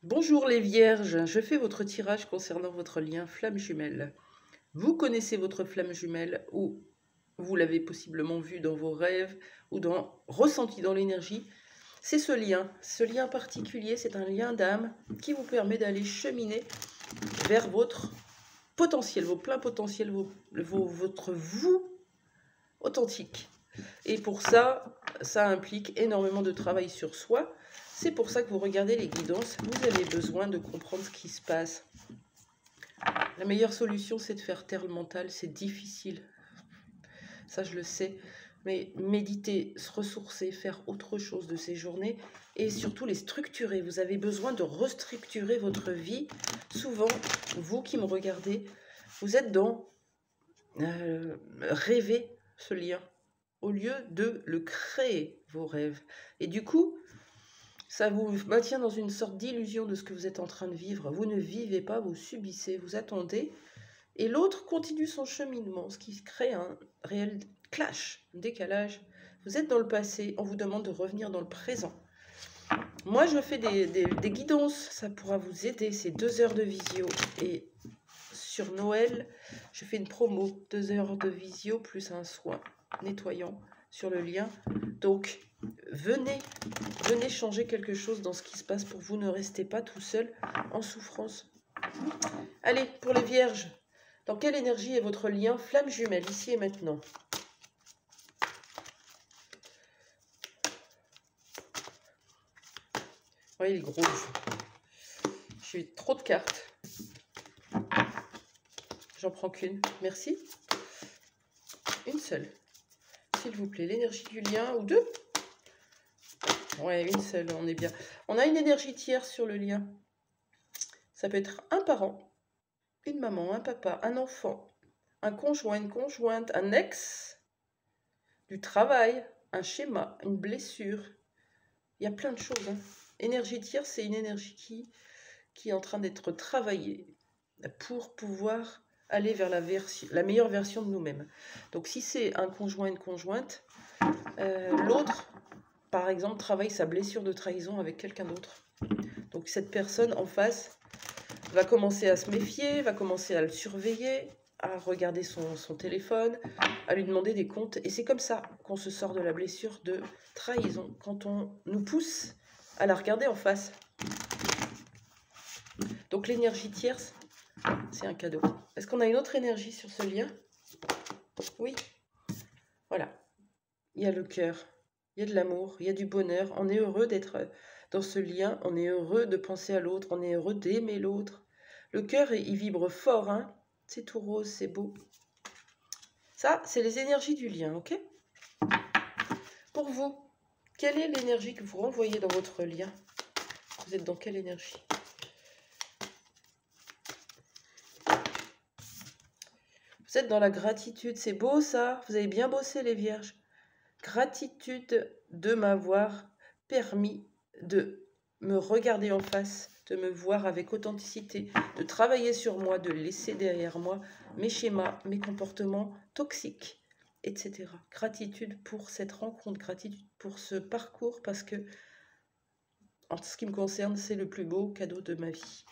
Bonjour les vierges, je fais votre tirage concernant votre lien flamme jumelle. Vous connaissez votre flamme jumelle ou vous l'avez possiblement vu dans vos rêves ou ressenti dans l'énergie. C'est ce lien particulier, c'est un lien d'âme qui vous permet d'aller cheminer vers votre potentiel, vos pleins potentiels, votre vous authentique. Et pour ça, ça implique énormément de travail sur soi. C'est pour ça que vous regardez les guidances, vous avez besoin de comprendre ce qui se passe. La meilleure solution, c'est de faire taire le mental, c'est difficile. Ça, je le sais. Mais méditer, se ressourcer, faire autre chose de ces journées et surtout les structurer. Vous avez besoin de restructurer votre vie. Souvent, vous qui me regardez, vous êtes dans rêver ce lien au lieu de le créer, vos rêves. Et du coup, ça vous maintient dans une sorte d'illusion de ce que vous êtes en train de vivre. Vous ne vivez pas, vous subissez, vous attendez. Et l'autre continue son cheminement, ce qui crée un réel clash, un décalage. Vous êtes dans le passé, on vous demande de revenir dans le présent. Moi, je fais des guidances, ça pourra vous aider. C'est 2 heures de visio. Et sur Noël, je fais une promo, 2 heures de visio plus un soin nettoyant sur le lien. Donc, venez changer quelque chose dans ce qui se passe pour vous. Ne restez pas tout seul en souffrance. Allez, pour les vierges, dans quelle énergie est votre lien flamme jumelle, ici et maintenant? Oui, il est gros. J'ai trop de cartes. J'en prends qu'une. Merci. Une seule. S'il vous plaît, l'énergie du lien, ou deux? Ouais, une seule, on est bien. On a une énergie tierce sur le lien. Ça peut être un parent, une maman, un papa, un enfant, un conjoint, une conjointe, un ex, du travail, un schéma, une blessure. Il y a plein de choses. Énergie tierce, c'est une énergie qui est en train d'être travaillée pour pouvoir aller vers la meilleure version de nous-mêmes. Donc si c'est un conjoint, une conjointe, l'autre, par exemple, travaille sa blessure de trahison avec quelqu'un d'autre. Donc cette personne en face va commencer à se méfier, va commencer à le surveiller, à regarder son téléphone, à lui demander des comptes. Et c'est comme ça qu'on se sort de la blessure de trahison, quand on nous pousse à la regarder en face. Donc l'énergie tierce, c'est un cadeau. Est-ce qu'on a une autre énergie sur ce lien? Oui. Voilà. Il y a le cœur, il y a de l'amour, il y a du bonheur. On est heureux d'être dans ce lien, on est heureux de penser à l'autre, on est heureux d'aimer l'autre. Le cœur, il vibre fort, hein. C'est tout rose, c'est beau. Ça, c'est les énergies du lien, ok? Pour vous, quelle est l'énergie que vous renvoyez dans votre lien? Vous êtes dans quelle énergie? Vous êtes dans la gratitude, c'est beau ça. Vous avez bien bossé les vierges. Gratitude de m'avoir permis de me regarder en face, de me voir avec authenticité, de travailler sur moi, de laisser derrière moi mes schémas, mes comportements toxiques, etc. Gratitude pour cette rencontre, gratitude pour ce parcours, parce que, en ce qui me concerne, c'est le plus beau cadeau de ma vie.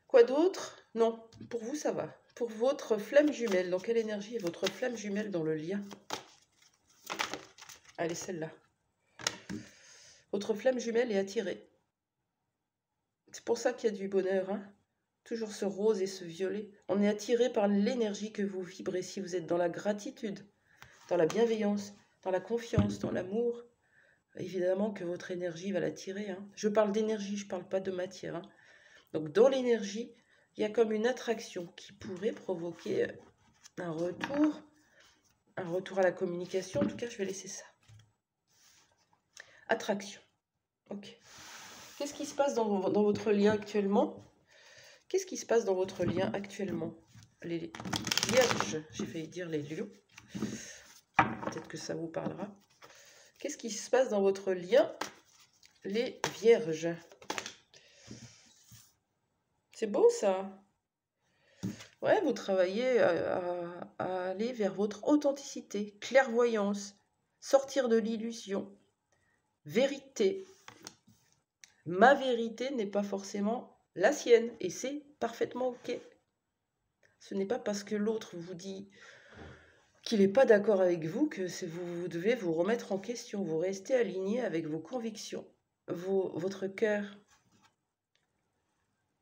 Quoi d'autre? Non, pour vous, ça va. Pour votre flamme jumelle, dans quelle énergie est votre flamme jumelle dans le lien? Allez, celle-là. Votre flamme jumelle est attirée. C'est pour ça qu'il y a du bonheur, hein? Toujours ce rose et ce violet. On est attiré par l'énergie que vous vibrez si vous êtes dans la gratitude, dans la bienveillance, dans la confiance, dans l'amour. Évidemment que votre énergie va l'attirer, hein? Je parle d'énergie, je ne parle pas de matière, hein? Donc dans l'énergie, il y a comme une attraction qui pourrait provoquer un retour à la communication. En tout cas, je vais laisser ça. Attraction. Ok. Qu'est-ce qui se passe dans votre lien actuellement? Qu'est-ce qui se passe dans votre lien actuellement? Les vierges, j'ai failli dire les lions. Peut-être que ça vous parlera. Qu'est-ce qui se passe dans votre lien, les vierges? C'est beau ça. Ouais, vous travaillez à aller vers votre authenticité, clairvoyance, sortir de l'illusion, vérité. Ma vérité n'est pas forcément la sienne. Et c'est parfaitement OK. Ce n'est pas parce que l'autre vous dit qu'il n'est pas d'accord avec vous que vous devez vous remettre en question. Vous restez aligné avec vos convictions, votre cœur.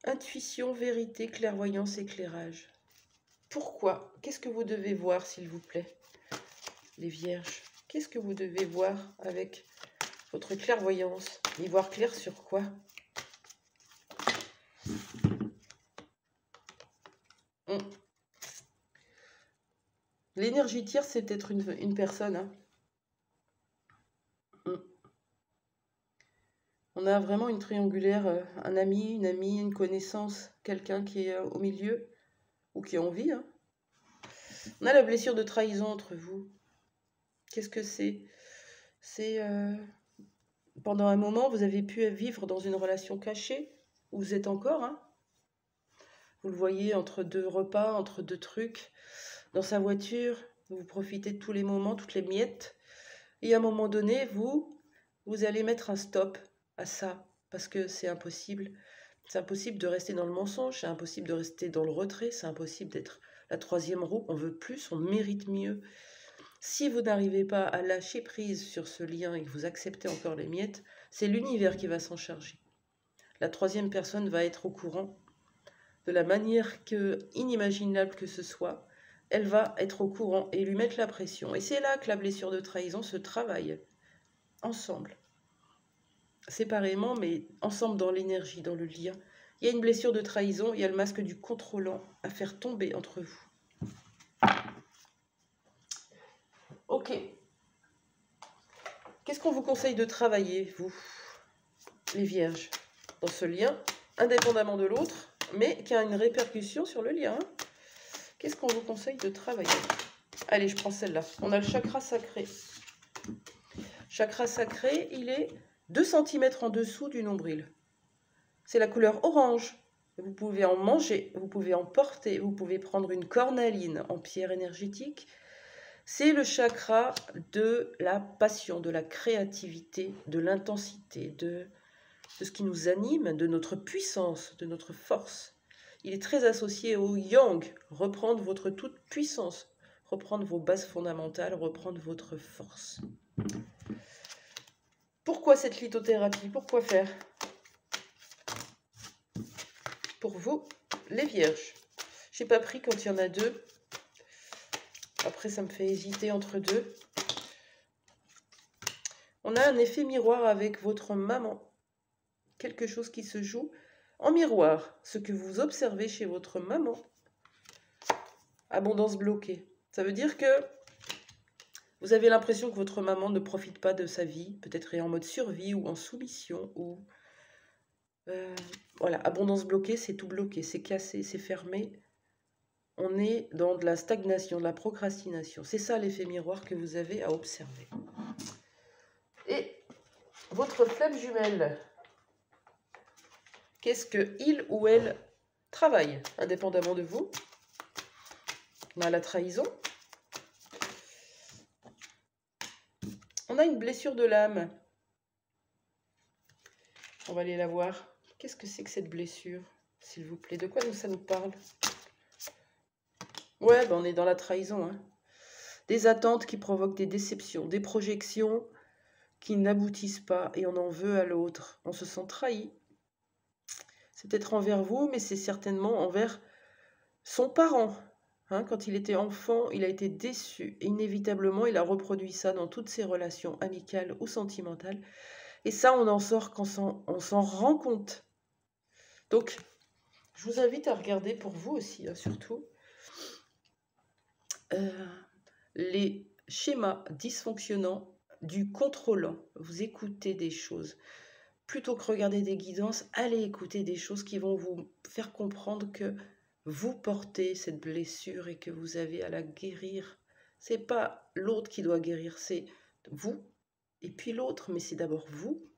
Intuition, vérité, clairvoyance, éclairage. Pourquoi? Qu'est-ce que vous devez voir, s'il vous plaît, les vierges? Qu'est-ce que vous devez voir avec votre clairvoyance? Y voir clair sur quoi? L'énergie tierce, c'est peut-être une personne. Hein. On a vraiment une triangulaire, un ami, une amie, une connaissance, quelqu'un qui est au milieu ou qui a envie. Hein. On a la blessure de trahison entre vous. Qu'est-ce que c'est? C'est pendant un moment, vous avez pu vivre dans une relation cachée, où vous êtes encore. Hein. Vous le voyez entre deux repas, entre deux trucs, dans sa voiture, vous profitez de tous les moments, toutes les miettes. Et à un moment donné, vous allez mettre un stop à ça, parce que c'est impossible. C'est impossible de rester dans le mensonge, c'est impossible de rester dans le retrait, c'est impossible d'être la troisième roue. On veut plus, on mérite mieux. Si vous n'arrivez pas à lâcher prise sur ce lien et que vous acceptez encore les miettes, c'est l'univers qui va s'en charger. La troisième personne va être au courant de la manière inimaginable que ce soit. Elle va être au courant et lui mettre la pression. Et c'est là que la blessure de trahison se travaille. Ensemble. Séparément, mais ensemble dans l'énergie, dans le lien. Il y a une blessure de trahison, il y a le masque du contrôlant à faire tomber entre vous. Ok. Qu'est-ce qu'on vous conseille de travailler, vous, les vierges, dans ce lien, indépendamment de l'autre, mais qui a une répercussion sur le lien? Qu'est-ce qu'on vous conseille de travailler? Allez, je prends celle-là. On a le chakra sacré. Chakra sacré, il est 2 cm en dessous du nombril. C'est la couleur orange. Vous pouvez en manger, vous pouvez en porter, vous pouvez prendre une cornaline en pierre énergétique. C'est le chakra de la passion, de la créativité, de l'intensité, de ce qui nous anime, de notre puissance, de notre force. Il est très associé au yang, reprendre votre toute puissance, reprendre vos bases fondamentales, reprendre votre force. Pourquoi cette lithothérapie? Pourquoi faire? Pour vous, les vierges. J'ai pas pris quand il y en a 2. Après, ça me fait hésiter entre 2. On a un effet miroir avec votre maman. Quelque chose qui se joue en miroir. Ce que vous observez chez votre maman. Abondance bloquée. Ça veut dire que vous avez l'impression que votre maman ne profite pas de sa vie. Peut-être est en mode survie ou en soumission. Ou voilà, abondance bloquée, c'est tout bloqué, c'est cassé, c'est fermé. On est dans de la stagnation, de la procrastination. C'est ça l'effet miroir que vous avez à observer. Et votre flamme jumelle, qu'est-ce que il ou elle travaille, indépendamment de vous? On a la trahison. On a une blessure de l'âme. On va aller la voir. Qu'est-ce que c'est que cette blessure, s'il vous plaît? De quoi ça nous parle? Ouais, ben on est dans la trahison. Hein. Des attentes qui provoquent des déceptions, des projections qui n'aboutissent pas et on en veut à l'autre. On se sent trahi. C'est peut-être envers vous, mais c'est certainement envers son parent. Hein, quand il était enfant, il a été déçu. Inévitablement, il a reproduit ça dans toutes ses relations amicales ou sentimentales. Et ça, on en sort quand on s'en rend compte. Donc, je vous invite à regarder pour vous aussi, hein, surtout, les schémas dysfonctionnants du contrôlant. Vous écoutez des choses. Plutôt que regarder des guidances, allez écouter des choses qui vont vous faire comprendre que vous portez cette blessure et que vous avez à la guérir. C'est pas l'autre qui doit guérir, c'est vous et puis l'autre, mais c'est d'abord vous.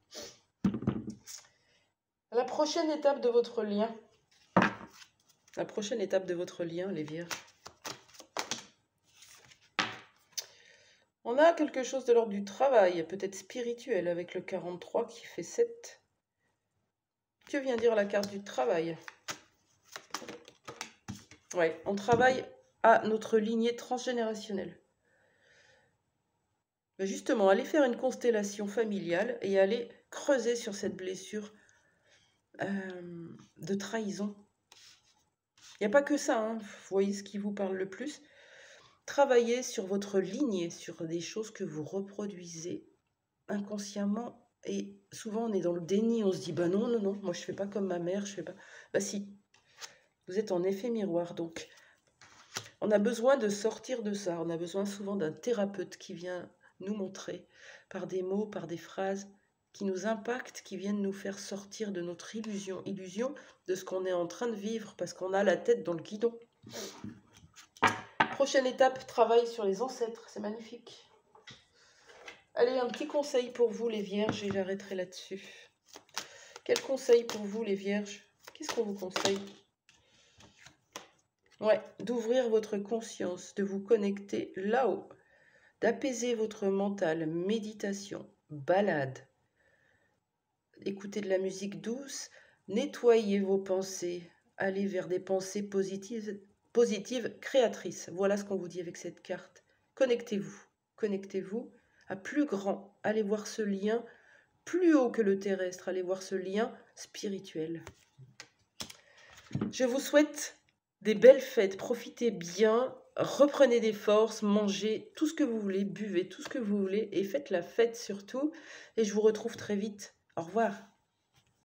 La prochaine étape de votre lien. La prochaine étape de votre lien, les vierges. On a quelque chose de l'ordre du travail, peut-être spirituel, avec le 43 qui fait 7. Que vient dire la carte du travail? Ouais, on travaille à notre lignée transgénérationnelle. Mais justement, allez faire une constellation familiale et allez creuser sur cette blessure de trahison. Il n'y a pas que ça, hein. Vous voyez ce qui vous parle le plus. Travaillez sur votre lignée, sur des choses que vous reproduisez inconsciemment. Et souvent, on est dans le déni, on se dit, bah non, non, non, moi je fais pas comme ma mère, je fais pas... Bah si, vous êtes en effet miroir, donc on a besoin de sortir de ça. On a besoin souvent d'un thérapeute qui vient nous montrer par des mots, par des phrases qui nous impactent, qui viennent nous faire sortir de notre illusion de ce qu'on est en train de vivre parce qu'on a la tête dans le guidon. Prochaine étape, travail sur les ancêtres, c'est magnifique. Allez, un petit conseil pour vous les vierges et j'arrêterai là-dessus. Quel conseil pour vous les vierges? Qu'est-ce qu'on vous conseille? Ouais, d'ouvrir votre conscience, de vous connecter là-haut, d'apaiser votre mental, méditation, balade, écouter de la musique douce, nettoyer vos pensées, aller vers des pensées positives, créatrices. Voilà ce qu'on vous dit avec cette carte. Connectez-vous à plus grand. Allez voir ce lien plus haut que le terrestre, allez voir ce lien spirituel. Je vous souhaite des belles fêtes, profitez bien, reprenez des forces, mangez tout ce que vous voulez, buvez tout ce que vous voulez et faites la fête surtout. Et je vous retrouve très vite. Au revoir.